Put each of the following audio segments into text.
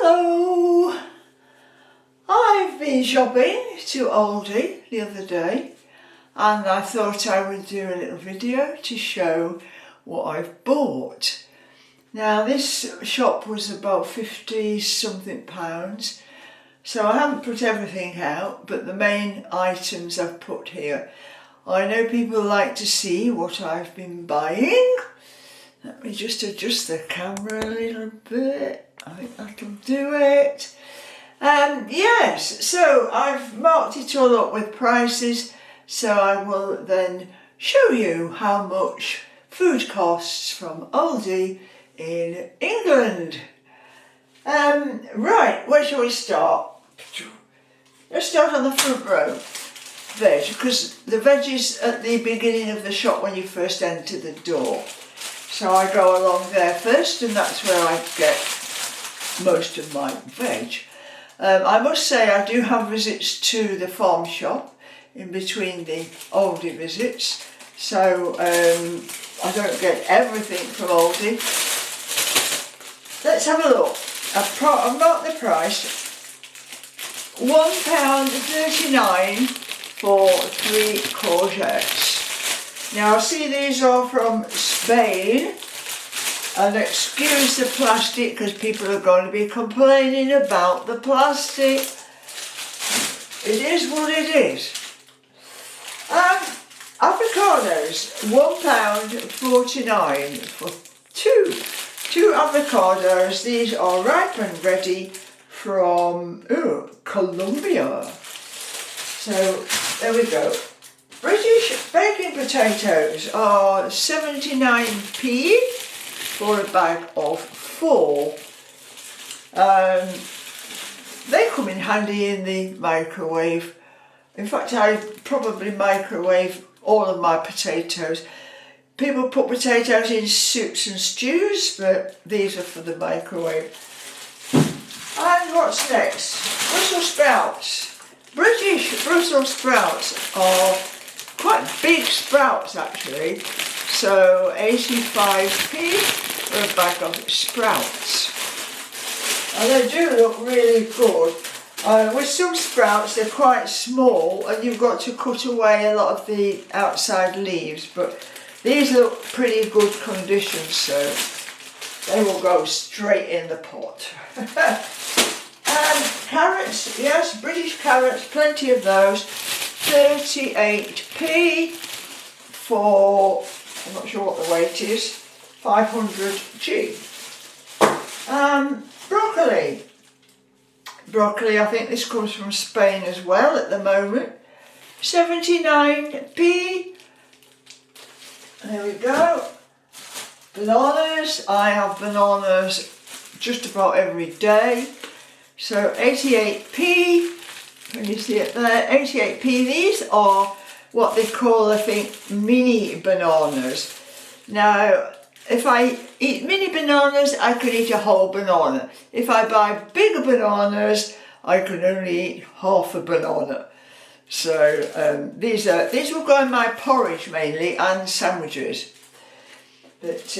Hello! I've been shopping to Aldi the other day and I thought I would do a little video to show what I've bought. Now this shop was about 50 something pounds, so I haven't put everything out, but the main items I've put here. I know people like to see what I've been buying. Let me just adjust the camera a little bit. I think that'll do it. Yes, so I've marked it all up with prices, so I will then show you how much food costs from Aldi in England. Right, where shall we start? Let's start on the front row. Veg, because the veg is at the beginning of the shop when you first enter the door. So I go along there first, and that's where I get most of my veg. I must say I do have visits to the farm shop in between the Aldi visits, so I don't get everything from Aldi. Let's have a look. I've marked the price. £1.39 for 3 courgettes. Now I see these are from Spain, and excuse the plastic because people are going to be complaining about the plastic. It is what it is. Avocados, £1.49 for two avocados. These are ripe and ready from Colombia. So there we go. British baking potatoes are 79p for a bag of 4. They come in handy in the microwave. In fact, I probably microwave all of my potatoes. People put potatoes in soups and stews, but these are for the microwave. And what's next? Brussels sprouts. British Brussels sprouts are quite big sprouts actually, so 85p for a bag of sprouts. And they do look really good. With some sprouts they're quite small and you've got to cut away a lot of the outside leaves, but these look pretty good condition, so they will go straight in the pot. And carrots, yes, British carrots, plenty of those. 38p for, I'm not sure what the weight is, 500g. Broccoli, I think this comes from Spain as well at the moment. 79p. There we go. Bananas, I have bananas just about every day. So 88p. Can you see it there? 88p. These are what they call, I think, mini bananas. Now, if I eat mini bananas, I could eat a whole banana. If I buy bigger bananas, I can only eat half a banana. So these will go in my porridge mainly and sandwiches. But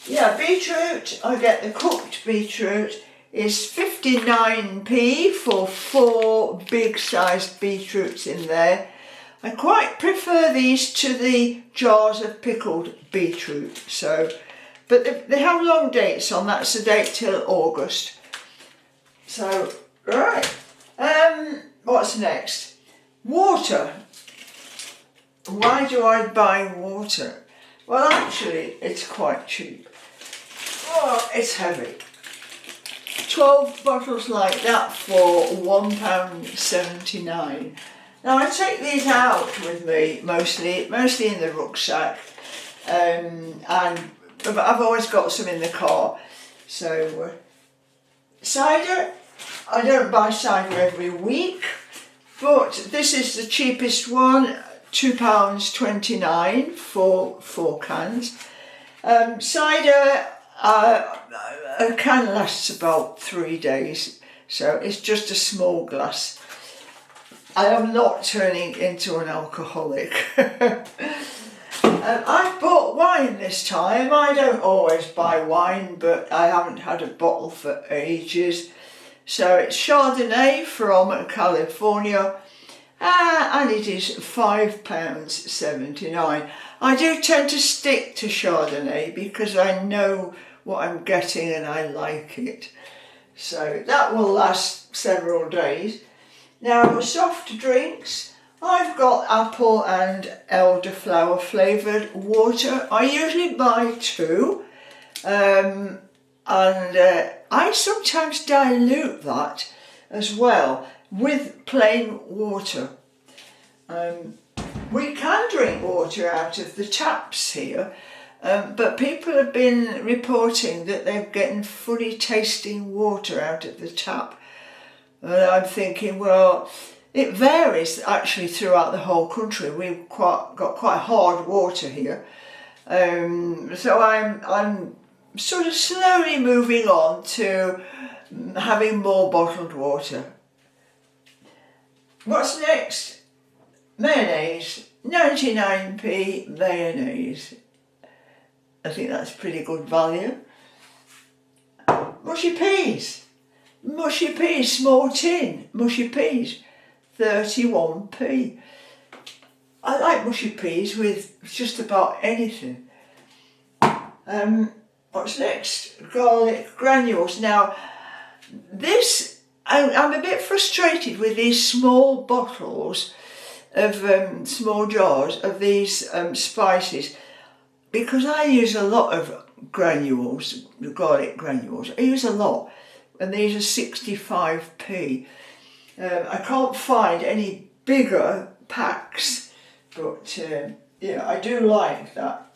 yeah, beetroot. I get the cooked beetroot. Is 59p for 4 big sized beetroots in there. I quite prefer these to the jars of pickled beetroot. So, but they have long dates on. That's the date till August. So right, what's next? Water. Why do I buy water? Well, actually, it's quite cheap. Oh, it's heavy. 12 bottles like that for £1.79. Now I take these out with me mostly in the rucksack, and I've always got some in the car. So cider, I don't buy cider every week, but this is the cheapest one, £2.29 for 4 cans. Cider, a can lasts about 3 days, so it's just a small glass. I am not turning into an alcoholic. I've bought wine this time. I don't always buy wine, but I haven't had a bottle for ages. So it's Chardonnay from California, and it is £5.79. I do tend to stick to Chardonnay because I know what I'm getting and I like it. So that will last several days. Now, soft drinks, I've got apple and elderflower flavoured water. I usually buy 2, and I sometimes dilute that as well with plain water. We can drink water out of the taps here, but people have been reporting that they're getting funny tasting water out of the tap. And I'm thinking, well, it varies actually throughout the whole country. We've got quite hard water here. So I'm sort of slowly moving on to having more bottled water. What's next? Mayonnaise. 99p mayonnaise. I think that's pretty good value. Mushy peas. Mushy peas, small tin, mushy peas, 31p. I like mushy peas with just about anything. What's next? Garlic granules. Now, this, I'm a bit frustrated with these small bottles of, small jars of these spices, because I use a lot of granules, garlic granules. I use a lot. And these are 65p. I can't find any bigger packs, but yeah, I do like that.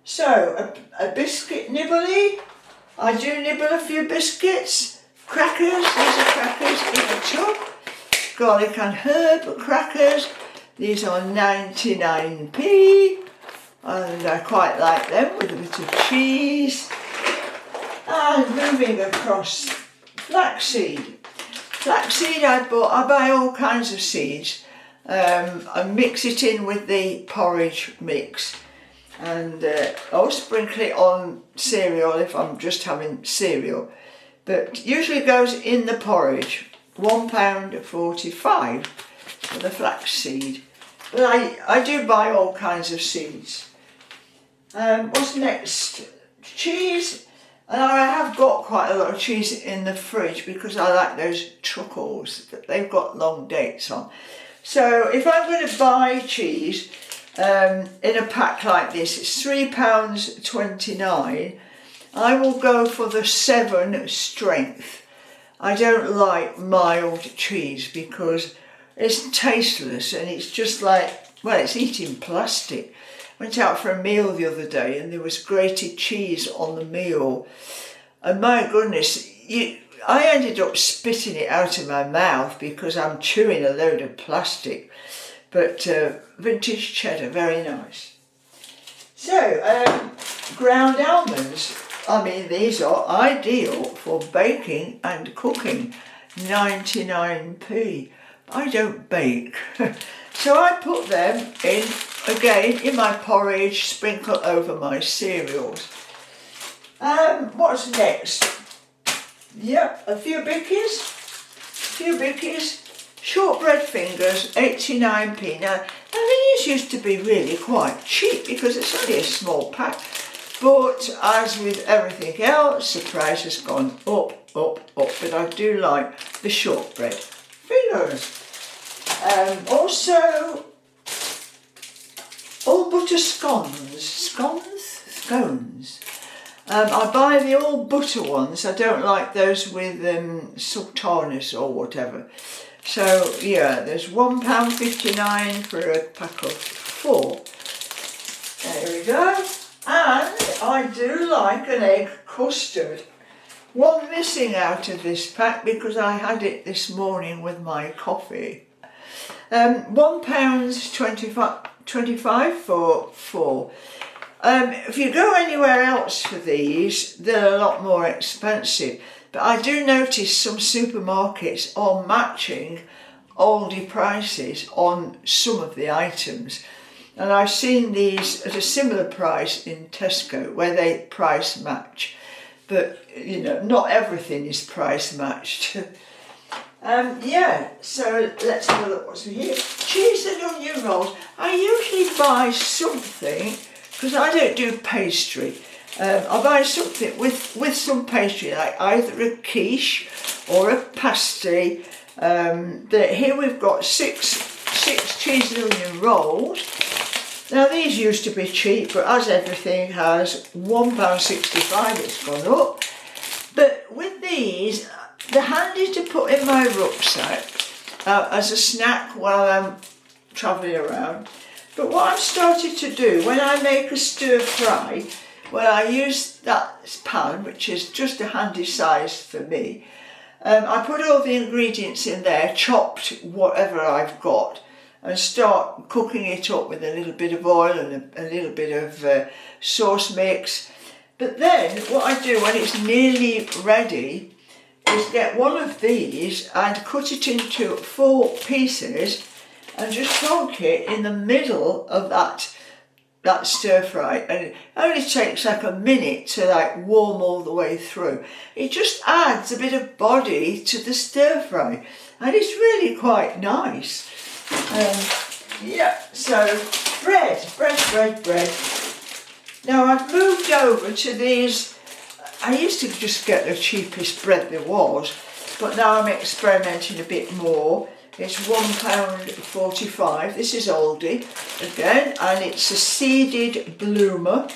So, a biscuit nibbly. I do nibble a few biscuits. Crackers, these are crackers in a tub. Garlic and herb crackers. These are 99p. And I quite like them with a bit of cheese. And moving across, flaxseed. Flaxseed I buy all kinds of seeds. I mix it in with the porridge mix, and I'll sprinkle it on cereal if I'm just having cereal, but usually goes in the porridge. £1.45 for the flaxseed, but I do buy all kinds of seeds. What's next? Cheese. And I have got quite a lot of cheese in the fridge because I like those truffles that they've got long dates on. So if I'm going to buy cheese in a pack like this, it's £3.29. I will go for the 7 strength. I don't like mild cheese because it's tasteless and it's just like, well, it's eating plastic. Went out for a meal the other day and there was grated cheese on the meal, and my goodness, I ended up spitting it out of my mouth because I'm chewing a load of plastic. But vintage cheddar, very nice. So, ground almonds. I mean, these are ideal for baking and cooking. 99p. I don't bake. So I put them in, again, in my porridge, sprinkle over my cereals. What's next? Yep, a few bickies. Shortbread fingers, 89p. Now these used to be really quite cheap because it's only a small pack. But as with everything else, the price has gone up. But I do like the shortbread fingers. Also, all butter scones. I buy the all butter ones. I don't like those with sultanas or whatever. So yeah, there's £1.59 for a pack of 4. There we go. And I do like an egg custard. One missing out of this pack because I had it this morning with my coffee. £1.25 for 4. If you go anywhere else for these, they're a lot more expensive. But I do notice some supermarkets are matching Aldi prices on some of the items. And I've seen these at a similar price in Tesco where they price match. but you know, not everything is price matched. Yeah, so let's have a look what's in here. Cheese and onion rolls. I usually buy something, because I don't do pastry. I buy something with some pastry, like either a quiche or a pasty. Here we've got six cheese and onion rolls. Now these used to be cheap, but as everything has, £1.65 it's gone up. But with these, they're handy to put in my rucksack as a snack while I'm travelling around. But what I've started to do, when I make a stir fry, when I use that pan, which is just a handy size for me, I put all the ingredients in there, chopped whatever I've got, and start cooking it up with a little bit of oil and a little bit of sauce mix. But then what I do when it's nearly ready is get one of these and cut it into 4 pieces and just plonk it in the middle of that stir fry, and it only takes like a minute to like warm all the way through. It just adds a bit of body to the stir fry, and it's really quite nice. Yeah, so bread. Now I've moved over to these. I used to just get the cheapest bread there was, but now I'm experimenting a bit more. It's £1.45. This is Aldi again, and it's a seeded bloomer.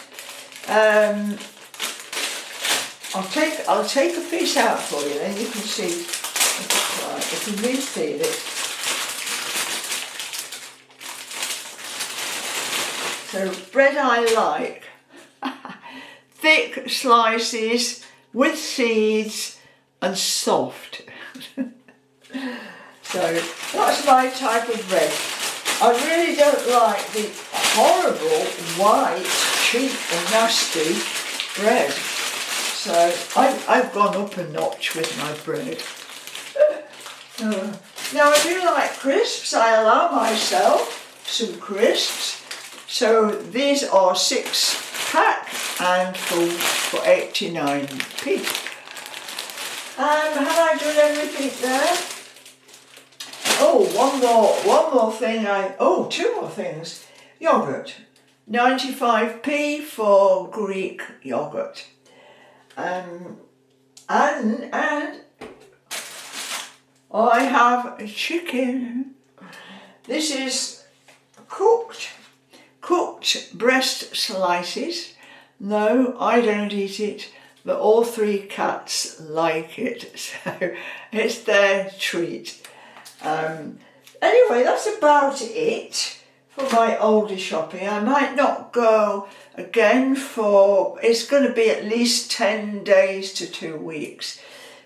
I'll take a piece out for you, then you can see if you can see it. So bread I like. Thick slices with seeds and soft. So that's my type of bread. I really don't like the horrible, white, cheap and nasty bread. So I've gone up a notch with my bread. Now I do like crisps. I allow myself some crisps. So these are 6-pack and for 89p. Have I done everything there? Oh, one more thing. Two more things. Yogurt, 95p for Greek yogurt. And I have chicken. This is cooked breast slices. No, I don't eat it, but all 3 cats like it, so it's their treat. Anyway, that's about it for my Aldi shopping. I might not go again for, it's going to be at least 10 days to 2 weeks,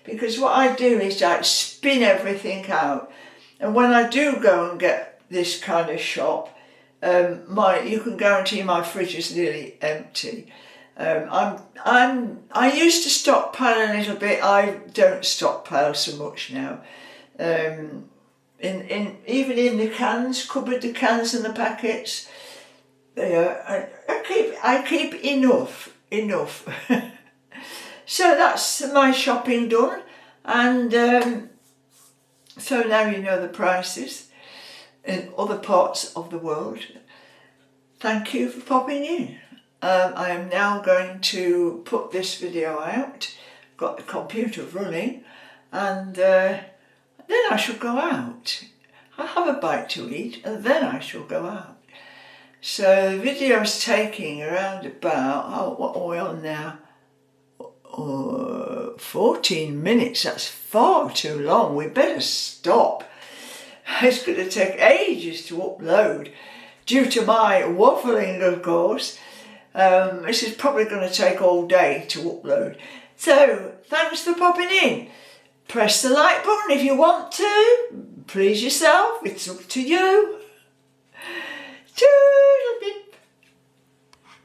because what I do is I spin everything out, and when I do go and get this kind of shop, you can guarantee my fridge is nearly empty. I used to stockpile a little bit. I don't stockpile so much now. Even in the cans, cupboard the cans and the packets, I keep enough. So that's my shopping done, and so now you know the prices in other parts of the world. Thank you for popping in. I am now going to put this video out, got the computer running, and then I shall go out. I'll have a bite to eat and then I shall go out. So the video is taking around about, what are we on now? 14 minutes, that's far too long. We better stop. It's going to take ages to upload due to my waffling, of course. This is probably going to take all day to upload. So thanks for popping in. Press the like button if you want to. Please yourself, it's up to you. Cheers.